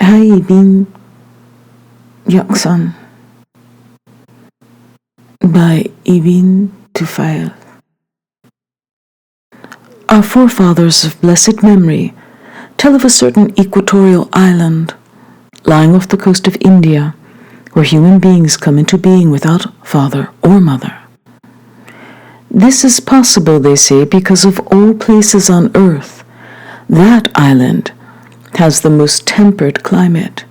Ḥayy ibn Yaqẓān by Ibn Tufayl. Our forefathers of blessed memory tell of a certain equatorial island lying off the coast of India where human beings come into being without father or mother. This is possible, they say, because of all places on earth, that island has the most tempered climate,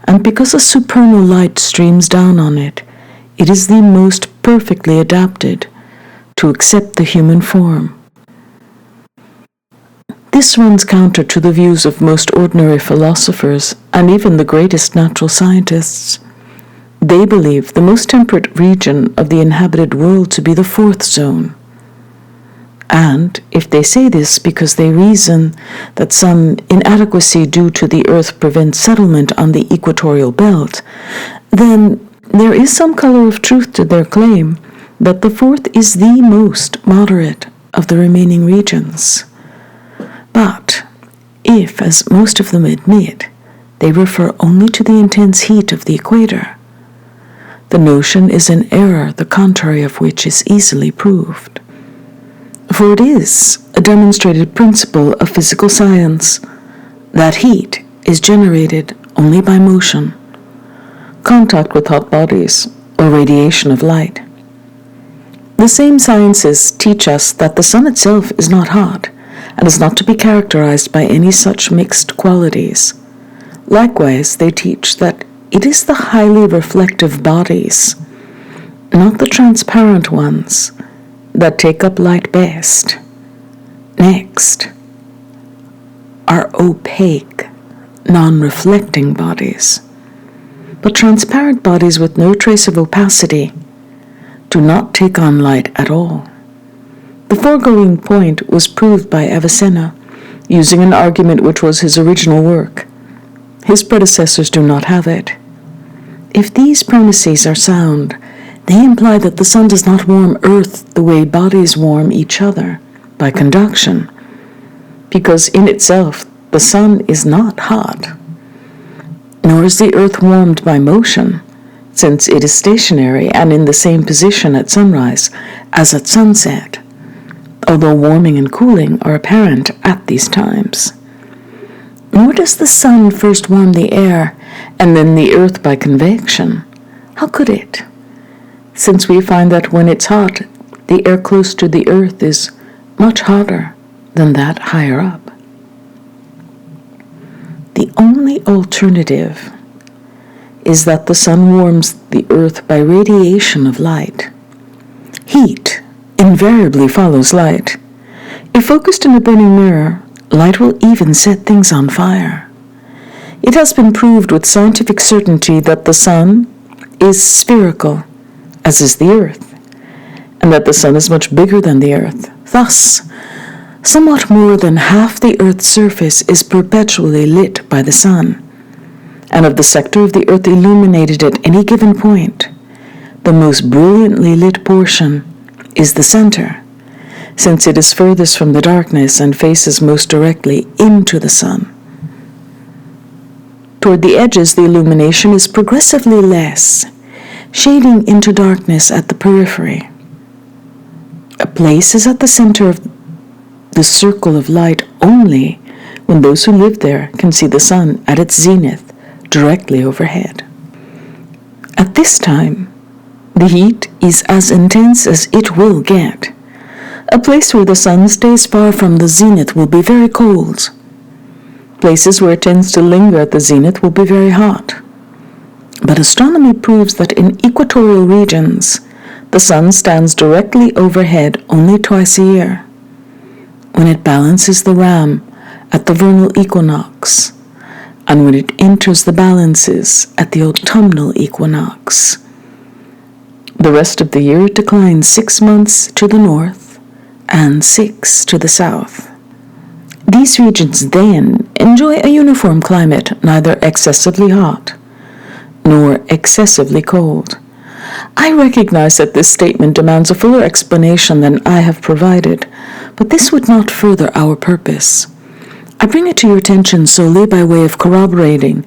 and because a supernal light streams down on it, it is the most perfectly adapted to accept the human form. This runs counter to the views of most ordinary philosophers and even the greatest natural scientists. They believe the most temperate region of the inhabited world to be the fourth zone. And if they say this because they reason that some inadequacy due to the earth prevents settlement on the equatorial belt, then there is some color of truth to their claim that the fourth is the most moderate of the remaining regions. But if, as most of them admit, they refer only to the intense heat of the equator, the notion is an error the contrary of which is easily proved. For it is a demonstrated principle of physical science that heat is generated only by motion, contact with hot bodies, or radiation of light. The same sciences teach us that the sun itself is not hot and is not to be characterized by any such mixed qualities. Likewise, they teach that it is the highly reflective bodies, not the transparent ones, that take up light best. Next are opaque, non-reflecting bodies. But transparent bodies with no trace of opacity do not take on light at all. The foregoing point was proved by Avicenna, using an argument which was his original work. His predecessors do not have it. If these premises are sound, they imply that the sun does not warm earth the way bodies warm each other, by conduction, because in itself the sun is not hot. Nor is the earth warmed by motion, since it is stationary and in the same position at sunrise as at sunset, although warming and cooling are apparent at these times. Nor does the sun first warm the air and then the earth by convection. How could it? Since we find that when it's hot, the air close to the earth is much hotter than that higher up. The only alternative is that the sun warms the earth by radiation of light. Heat invariably follows light. If focused in a burning mirror, light will even set things on fire. It has been proved with scientific certainty that the sun is spherical, as is the earth, and that the sun is much bigger than the earth. Thus, somewhat more than half the earth's surface is perpetually lit by the sun, and of the sector of the earth illuminated at any given point, the most brilliantly lit portion is the center, since it is furthest from the darkness and faces most directly into the sun. Toward the edges, the illumination is progressively less, shading into darkness at the periphery. A place is at the center of the circle of light only when those who live there can see the sun at its zenith directly overhead. At this time, the heat is as intense as it will get. A place where the sun stays far from the zenith will be very cold. Places where it tends to linger at the zenith will be very hot. But astronomy proves that in equatorial regions, the sun stands directly overhead only twice a year, when it balances the ram at the vernal equinox, and when it enters the balances at the autumnal equinox. The rest of the year it declines 6 months to the north and 6 to the south. These regions then enjoy a uniform climate, neither excessively hot nor excessively cold. I recognize that this statement demands a fuller explanation than I have provided, but this would not further our purpose. I bring it to your attention solely by way of corroborating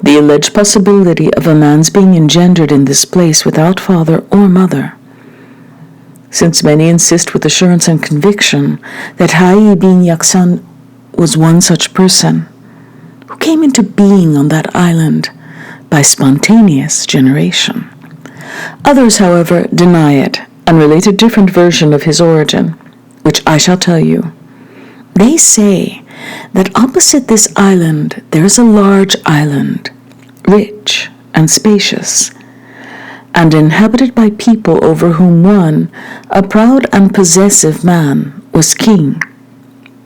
the alleged possibility of a man's being engendered in this place without father or mother, since many insist with assurance and conviction that Ḥayy ibn Yaqẓān was one such person who came into being on that island by spontaneous generation. Others, however, deny it and relate a different version of his origin, which I shall tell you. They say that opposite this island there is a large island, rich and spacious, and inhabited by people over whom one, a proud and possessive man, was king.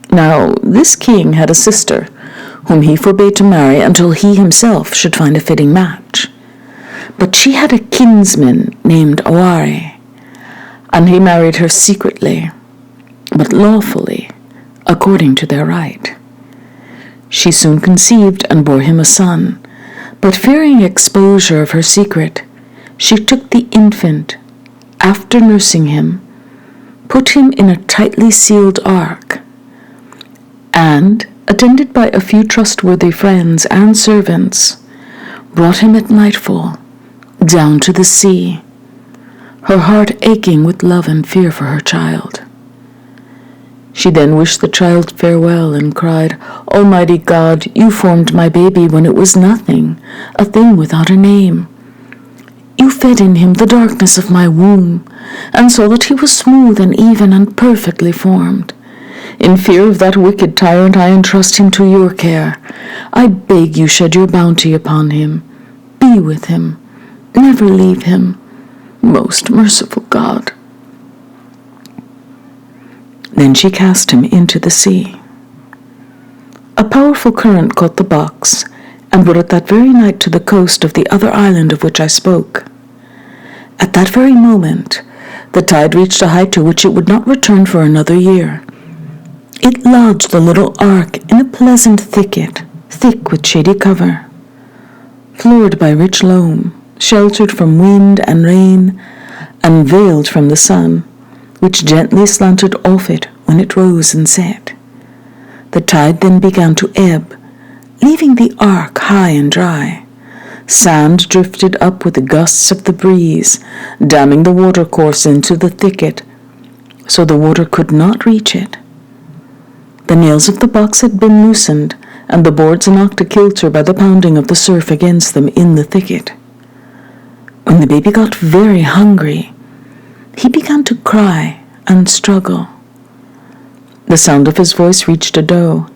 Now, this king had a sister, whom he forbade to marry until he himself should find a fitting match. But she had a kinsman named Awari, and he married her secretly, but lawfully, according to their right. She soon conceived and bore him a son, but fearing exposure of her secret, she took the infant, after nursing him, put him in a tightly sealed ark, and, attended by a few trustworthy friends and servants, brought him at nightfall down to the sea, her heart aching with love and fear for her child. She then wished the child farewell and cried, "Almighty God, you formed my baby when it was nothing, a thing without a name. You fed in him the darkness of my womb, and saw that he was smooth and even and perfectly formed. In fear of that wicked tyrant, I entrust him to your care. I beg you shed your bounty upon him. Be with him. Never leave him. Most merciful God." Then she cast him into the sea. A powerful current caught the box and brought it that very night to the coast of the other island of which I spoke. At that very moment, the tide reached a height to which it would not return for another year. It lodged the little ark in a pleasant thicket, thick with shady cover, floored by rich loam, sheltered from wind and rain, and veiled from the sun, which gently slanted off it when it rose and set. The tide then began to ebb, leaving the ark high and dry. Sand drifted up with the gusts of the breeze, damming the watercourse into the thicket, so the water could not reach it. The nails of the box had been loosened, and the boards knocked a-kilter by the pounding of the surf against them in the thicket. When the baby got very hungry, he began to cry and struggle. The sound of his voice reached a doe,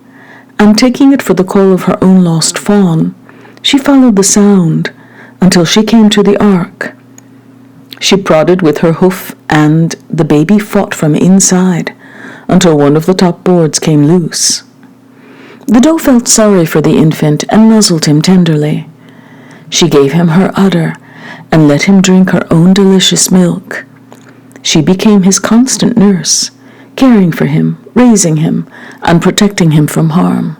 and taking it for the call of her own lost fawn, she followed the sound until she came to the ark. She prodded with her hoof, and the baby fought from inside until one of the top boards came loose. The doe felt sorry for the infant and nuzzled him tenderly. She gave him her udder and let him drink her own delicious milk. She became his constant nurse, caring for him, raising him, and protecting him from harm.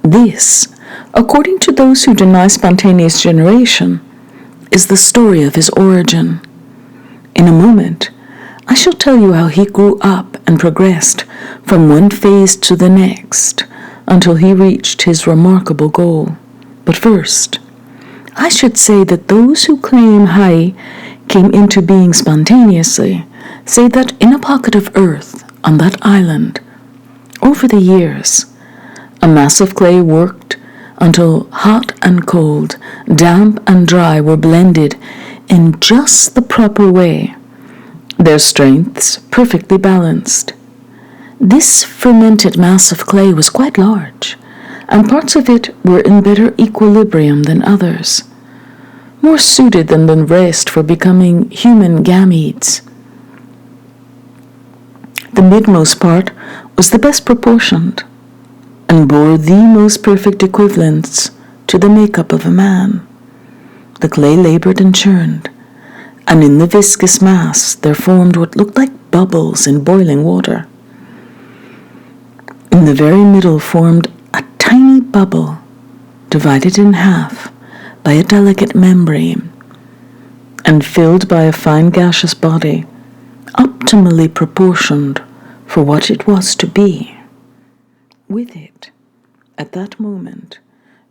This, according to those who deny spontaneous generation, is the story of his origin. In a moment, I shall tell you how he grew up and progressed from one phase to the next until he reached his remarkable goal. But first, I should say that those who claim Hayy came into being spontaneously say that in a pocket of earth on that island, over the years, a mass of clay worked until hot and cold, damp and dry were blended in just the proper way, their strengths perfectly balanced. This fermented mass of clay was quite large, and parts of it were in better equilibrium than others, more suited than the rest for becoming human gametes. The midmost part was the best proportioned, and bore the most perfect equivalence to the makeup of a man. The clay labored and churned, and in the viscous mass there formed what looked like bubbles in boiling water. In the very middle formed a tiny bubble, divided in half by a delicate membrane, and filled by a fine gaseous body, optimally proportioned for what it was to be. With it at that moment,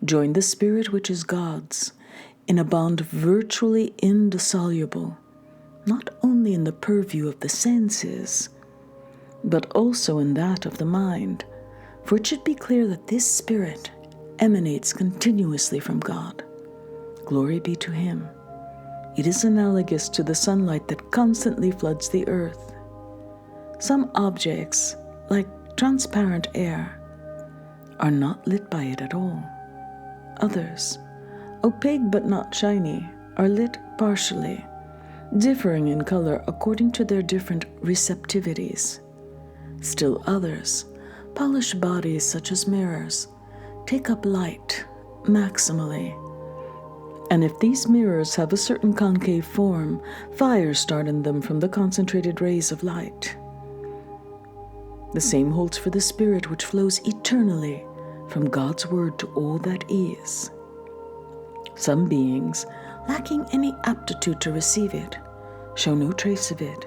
join the spirit which is God's in a bond virtually indissoluble, not only in the purview of the senses, but also in that of the mind, for it should be clear that this spirit emanates continuously from God. Glory be to Him. It is analogous to the sunlight that constantly floods the earth. Some objects, like transparent air, are not lit by it at all. Others, opaque but not shiny, are lit partially, differing in color according to their different receptivities. Still others, polished bodies such as mirrors, take up light maximally. And if these mirrors have a certain concave form, fires start in them from the concentrated rays of light. The same holds for the spirit which flows eternally from God's word to all that is. Some beings, lacking any aptitude to receive it, show no trace of it.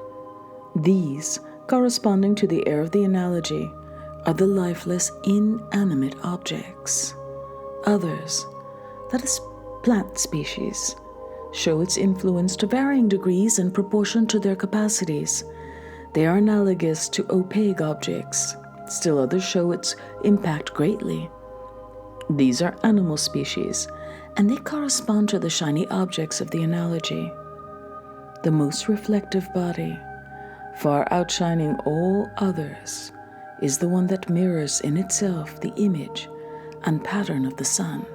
These, corresponding to the air of the analogy, are the lifeless, inanimate objects. Others, that is, plant species, show its influence to varying degrees in proportion to their capacities. They are analogous to opaque objects. Still others show its impact greatly. These are animal species, and they correspond to the shiny objects of the analogy. The most reflective body, far outshining all others, is the one that mirrors in itself the image and pattern of the sun.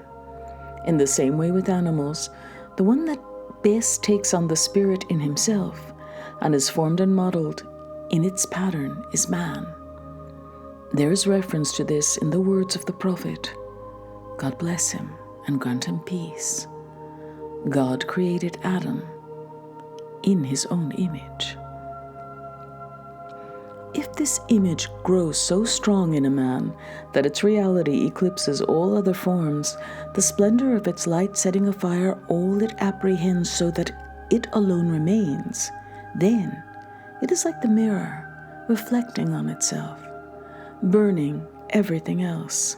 In the same way with animals, the one that best takes on the spirit in himself and is formed and modeled in its pattern is man. There is reference to this in the words of the prophet. God bless him and grant him peace. God created Adam in his own image. If this image grows so strong in a man that its reality eclipses all other forms, the splendor of its light setting afire all it apprehends so that it alone remains, then it is like the mirror reflecting on itself, burning everything else.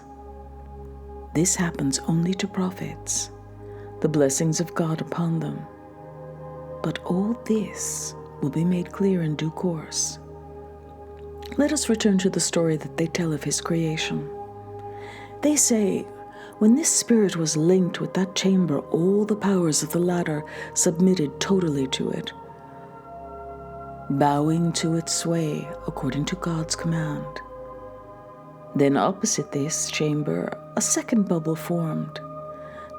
This happens only to prophets, the blessings of God upon them. But all this will be made clear in due course. Let us return to the story that they tell of his creation. They say, when this spirit was linked with that chamber, all the powers of the latter submitted totally to it, bowing to its sway according to God's command. Then opposite this chamber, a second bubble formed,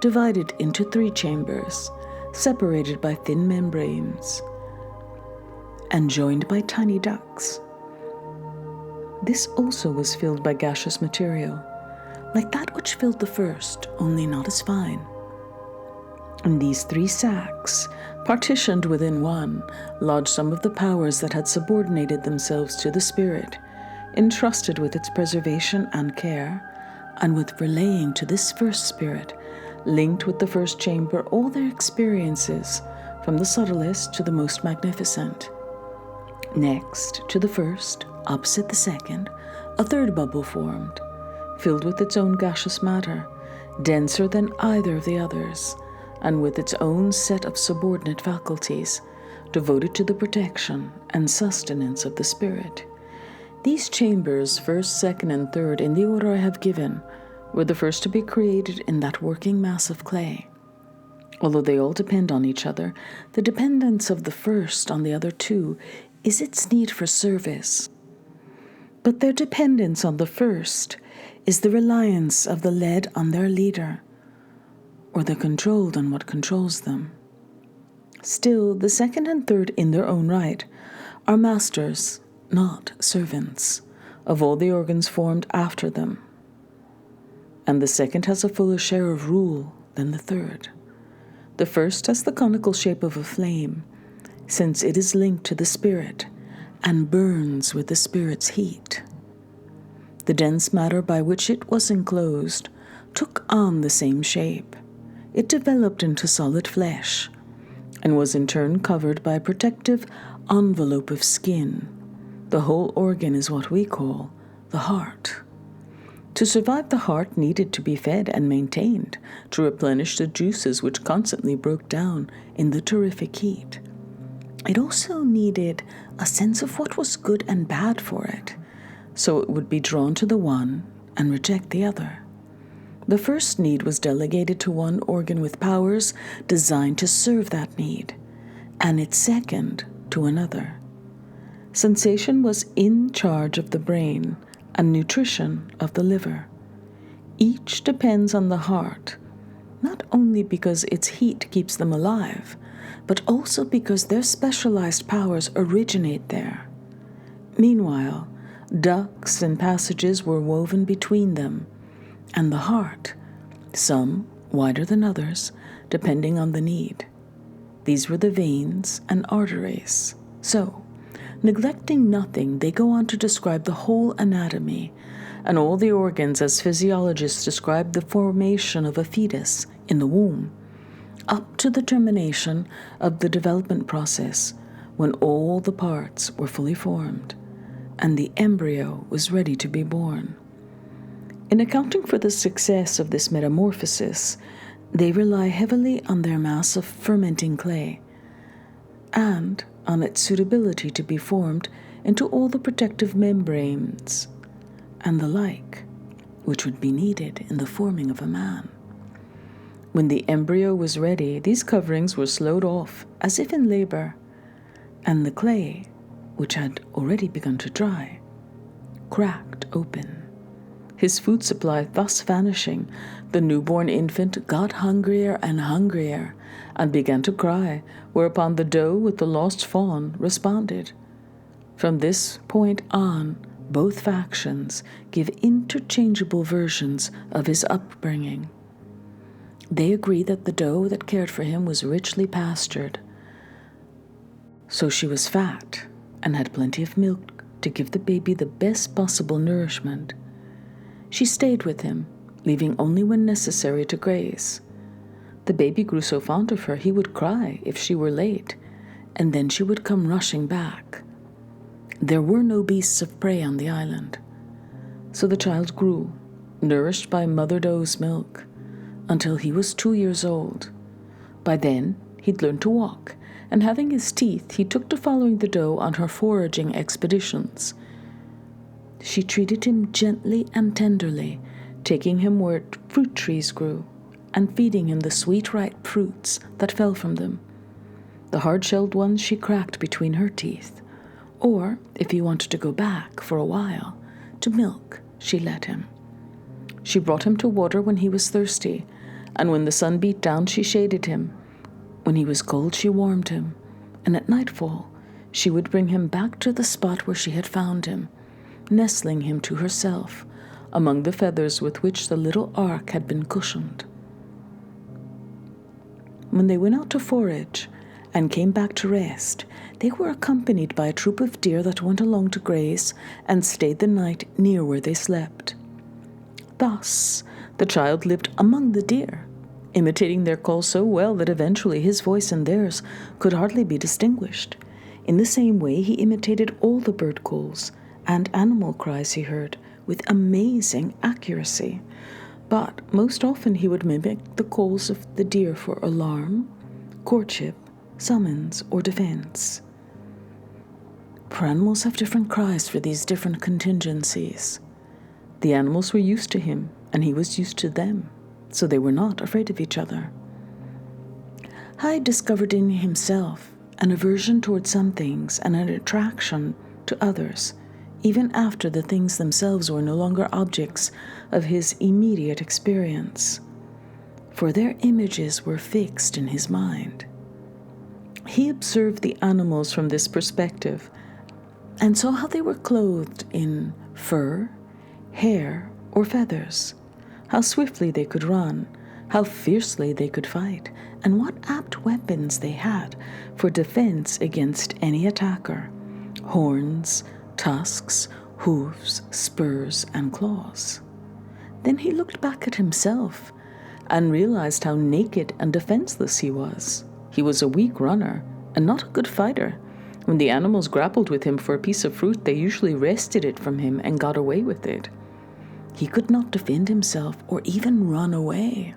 divided into 3 chambers, separated by thin membranes, and joined by tiny ducts. This also was filled by gaseous material, like that which filled the first, only not as fine. And these 3 sacs, partitioned within one, lodged some of the powers that had subordinated themselves to the spirit, entrusted with its preservation and care, and with relaying to this first spirit, linked with the first chamber, all their experiences, from the subtlest to the most magnificent. Next, to the first, opposite the second, a third bubble formed, filled with its own gaseous matter, denser than either of the others, and with its own set of subordinate faculties, devoted to the protection and sustenance of the spirit. These chambers, first, second, and third, in the order I have given, were the first to be created in that working mass of clay. Although they all depend on each other, the dependence of the first on the other 2 is its need for service. But their dependence on the first is the reliance of the led on their leader, or the controlled on what controls them. Still, the second and third in their own right are masters, not servants, of all the organs formed after them. And the second has a fuller share of rule than the third. The first has the conical shape of a flame, since it is linked to the spirit and burns with the spirit's heat. The dense matter by which it was enclosed took on the same shape. It developed into solid flesh and was in turn covered by a protective envelope of skin. The whole organ is what we call the heart. To survive, the heart needed to be fed and maintained to replenish the juices which constantly broke down in the terrific heat. It also needed a sense of what was good and bad for it, so it would be drawn to the one and reject the other. The first need was delegated to one organ with powers designed to serve that need, and its second to another. Sensation was in charge of the brain and nutrition of the liver. Each depends on the heart, not only because its heat keeps them alive, but also because their specialized powers originate there. Meanwhile, ducts and passages were woven between them and the heart, some wider than others, depending on the need. These were the veins and arteries. So, neglecting nothing, they go on to describe the whole anatomy and all the organs as physiologists describe the formation of a fetus in the womb, up to the termination of the development process when all the parts were fully formed and the embryo was ready to be born. In accounting for the success of this metamorphosis, they rely heavily on their mass of fermenting clay and on its suitability to be formed into all the protective membranes and the like, which would be needed in the forming of a man. When the embryo was ready, these coverings were slowed off as if in labor, and the clay, which had already begun to dry, cracked open. His food supply thus vanishing, the newborn infant got hungrier and hungrier and began to cry, whereupon the doe with the lost fawn responded. From this point on, both factions give interchangeable versions of his upbringing. They agree that the doe that cared for him was richly pastured, so she was fat and had plenty of milk to give the baby the best possible nourishment. She stayed with him, leaving only when necessary to graze. The baby grew so fond of her he would cry if she were late, and then she would come rushing back. There were no beasts of prey on the island, so the child grew, nourished by mother doe's milk, until he was 2 years old. By then, he'd learned to walk, and having his teeth, he took to following the doe on her foraging expeditions. She treated him gently and tenderly, taking him where fruit trees grew, and feeding him the sweet ripe fruits that fell from them. The hard-shelled ones she cracked between her teeth, or, if he wanted to go back for a while, to milk, she let him. She brought him to water when he was thirsty, and when the sun beat down, she shaded him. When he was cold, she warmed him, and at nightfall, she would bring him back to the spot where she had found him, nestling him to herself among the feathers with which the little ark had been cushioned. When they went out to forage and came back to rest, they were accompanied by a troop of deer that went along to graze and stayed the night near where they slept. Thus, the child lived among the deer, imitating their call so well that eventually his voice and theirs could hardly be distinguished. In the same way, he imitated all the bird calls and animal cries he heard with amazing accuracy, but most often he would mimic the calls of the deer for alarm, courtship, summons, or defense. For animals have different cries for these different contingencies. The animals were used to him, and he was used to them, so they were not afraid of each other. Hayy discovered in himself an aversion toward some things and an attraction to others, even after the things themselves were no longer objects of his immediate experience, for their images were fixed in his mind. He observed the animals from this perspective and saw how they were clothed in fur, hair, or feathers, how swiftly they could run, how fiercely they could fight, and what apt weapons they had for defense against any attacker: horns, tusks, hooves, spurs, and claws. Then he looked back at himself and realized how naked and defenseless he was. He was a weak runner and not a good fighter. When the animals grappled with him for a piece of fruit, they usually wrested it from him and got away with it. He could not defend himself or even run away.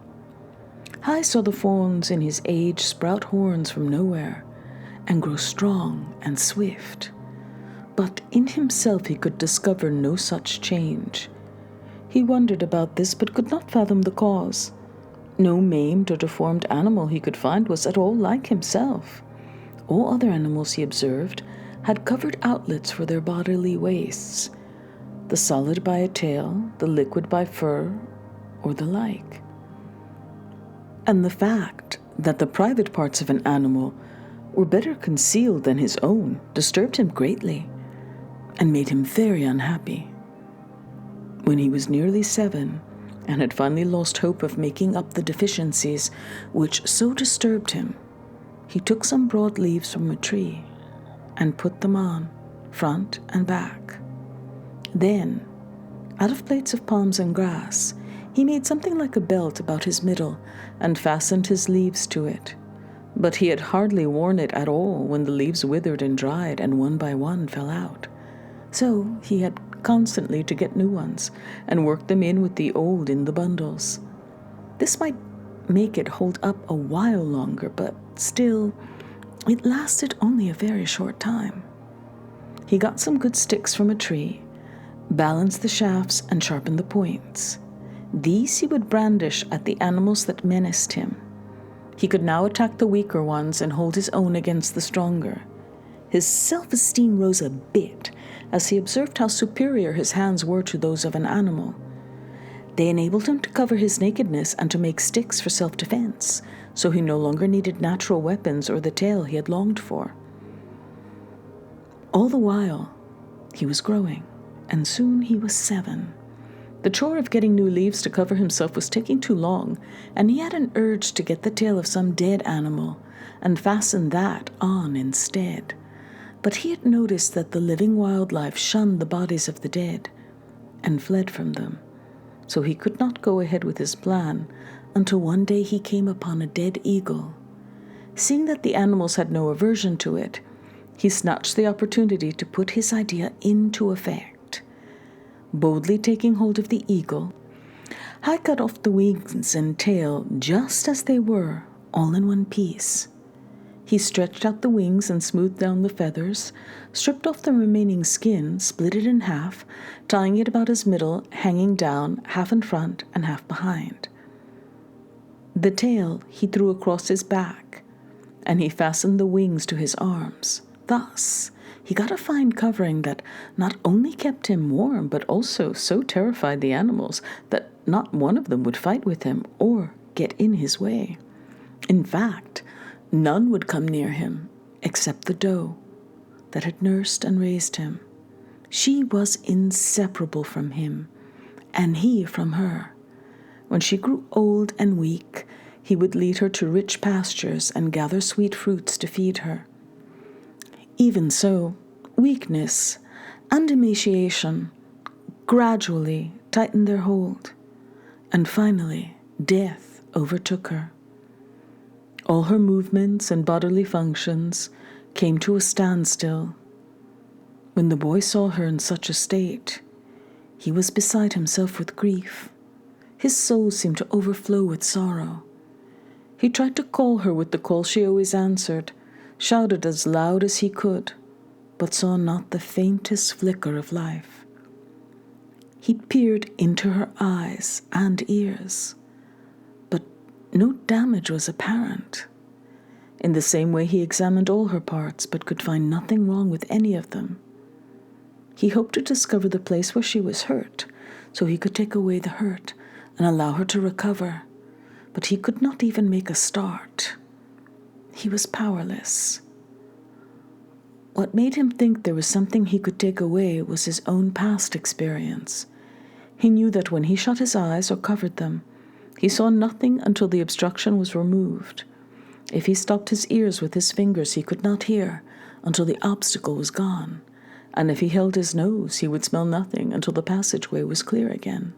Ḥayy saw the fawns in his age sprout horns from nowhere and grow strong and swift. But in himself he could discover no such change. He wondered about this but could not fathom the cause. No maimed or deformed animal he could find was at all like himself. All other animals, he observed, had covered outlets for their bodily wastes, the solid by a tail, the liquid by fur, or the like. And the fact that the private parts of an animal were better concealed than his own disturbed him greatly and made him very unhappy. When he was nearly 7 and had finally lost hope of making up the deficiencies which so disturbed him, he took some broad leaves from a tree and put them on, front and back. Then, out of plates of palms and grass, he made something like a belt about his middle and fastened his leaves to it. But he had hardly worn it at all when the leaves withered and dried and one by one fell out. So he had constantly to get new ones and work them in with the old in the bundles. This might make it hold up a while longer, but still, it lasted only a very short time. He got some good sticks from a tree, balanced the shafts and sharpened the points. These he would brandish at the animals that menaced him. He could now attack the weaker ones and hold his own against the stronger. His self-esteem rose a bit as he observed how superior his hands were to those of an animal. They enabled him to cover his nakedness and to make sticks for self-defense, so he no longer needed natural weapons or the tail he had longed for. All the while, he was growing, and soon he was 7. The chore of getting new leaves to cover himself was taking too long, and he had an urge to get the tail of some dead animal and fasten that on instead. But he had noticed that the living wildlife shunned the bodies of the dead and fled from them, so he could not go ahead with his plan until one day he came upon a dead eagle. Seeing that the animals had no aversion to it, he snatched the opportunity to put his idea into effect. Boldly taking hold of the eagle, Ḥayy cut off the wings and tail just as they were, all in one piece. He stretched out the wings and smoothed down the feathers, stripped off the remaining skin, split it in half, tying it about his middle, hanging down, half in front and half behind. The tail he threw across his back, and he fastened the wings to his arms. Thus, he got a fine covering that not only kept him warm, but also so terrified the animals that not one of them would fight with him or get in his way. In fact, none would come near him except the doe that had nursed and raised him. She was inseparable from him, and he from her. When she grew old and weak, he would lead her to rich pastures and gather sweet fruits to feed her. Even so, weakness and emaciation gradually tightened their hold, and finally death overtook her. All her movements and bodily functions came to a standstill. When the boy saw her in such a state, he was beside himself with grief. His soul seemed to overflow with sorrow. He tried to call her with the call she always answered, shouted as loud as he could, but saw not the faintest flicker of life. He peered into her eyes and ears, but no damage was apparent. In the same way he examined all her parts, but could find nothing wrong with any of them. He hoped to discover the place where she was hurt, so he could take away the hurt and allow her to recover, but he could not even make a start. He was powerless. What made him think there was something he could take away was his own past experience. He knew that when he shut his eyes or covered them, he saw nothing until the obstruction was removed. If he stopped his ears with his fingers, he could not hear until the obstacle was gone, and if he held his nose, he would smell nothing until the passageway was clear again.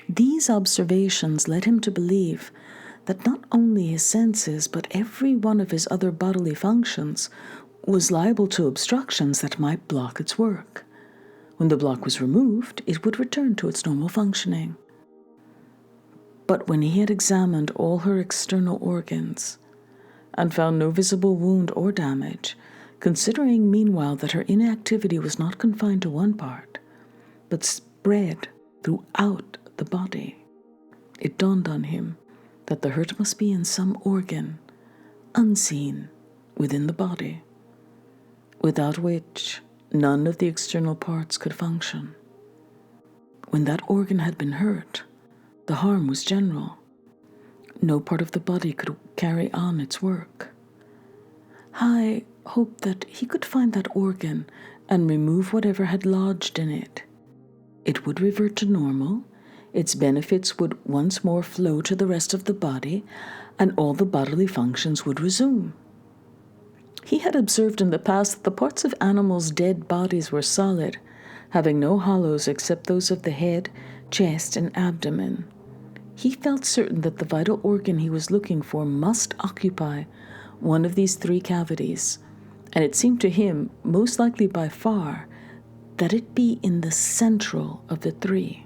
These observations led him to believe that not only his senses, but every one of his other bodily functions was liable to obstructions that might block its work. When the block was removed, it would return to its normal functioning. But when he had examined all her external organs and found no visible wound or damage, considering meanwhile that her inactivity was not confined to one part, but spread throughout the body, it dawned on him that the hurt must be in some organ, unseen within the body, without which none of the external parts could function. When that organ had been hurt, the harm was general. No part of the body could carry on its work. Ḥayy hoped that he could find that organ and remove whatever had lodged in it. It would revert to normal, its benefits would once more flow to the rest of the body, and all the bodily functions would resume. He had observed in the past that the parts of animals' dead bodies were solid, having no hollows except those of the head, chest, and abdomen. He felt certain that the vital organ he was looking for must occupy one of these three cavities, and it seemed to him, most likely by far, that it be in the central of the three.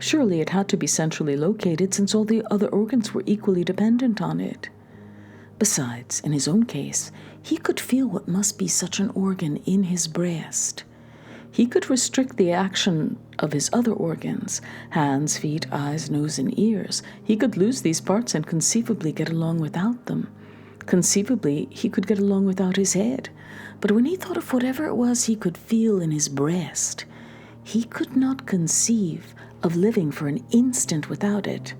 Surely it had to be centrally located, since all the other organs were equally dependent on it. Besides, in his own case, he could feel what must be such an organ in his breast. He could restrict the action of his other organs, hands, feet, eyes, nose, and ears. He could lose these parts and conceivably get along without them. Conceivably, he could get along without his head. But when he thought of whatever it was he could feel in his breast, he could not conceive of living for an instant without it.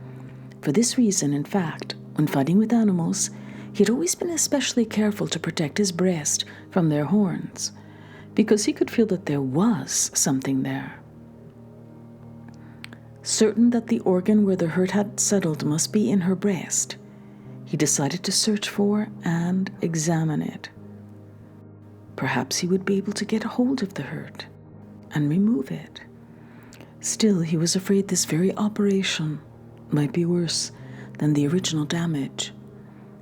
For this reason, in fact, when fighting with animals, he had always been especially careful to protect his breast from their horns, because he could feel that there was something there. Certain that the organ where the hurt had settled must be in her breast, he decided to search for and examine it. Perhaps he would be able to get a hold of the hurt and remove it. Still, he was afraid this very operation might be worse than the original damage.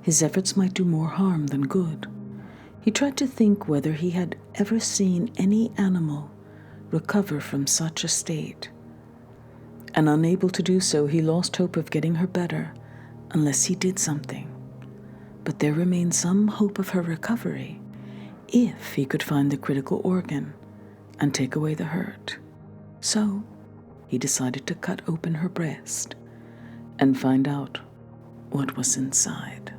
His efforts might do more harm than good. He tried to think whether he had ever seen any animal recover from such a state. And unable to do so, he lost hope of getting her better unless he did something. But there remained some hope of her recovery if he could find the critical organ and take away the hurt. So he decided to cut open her breast and find out what was inside.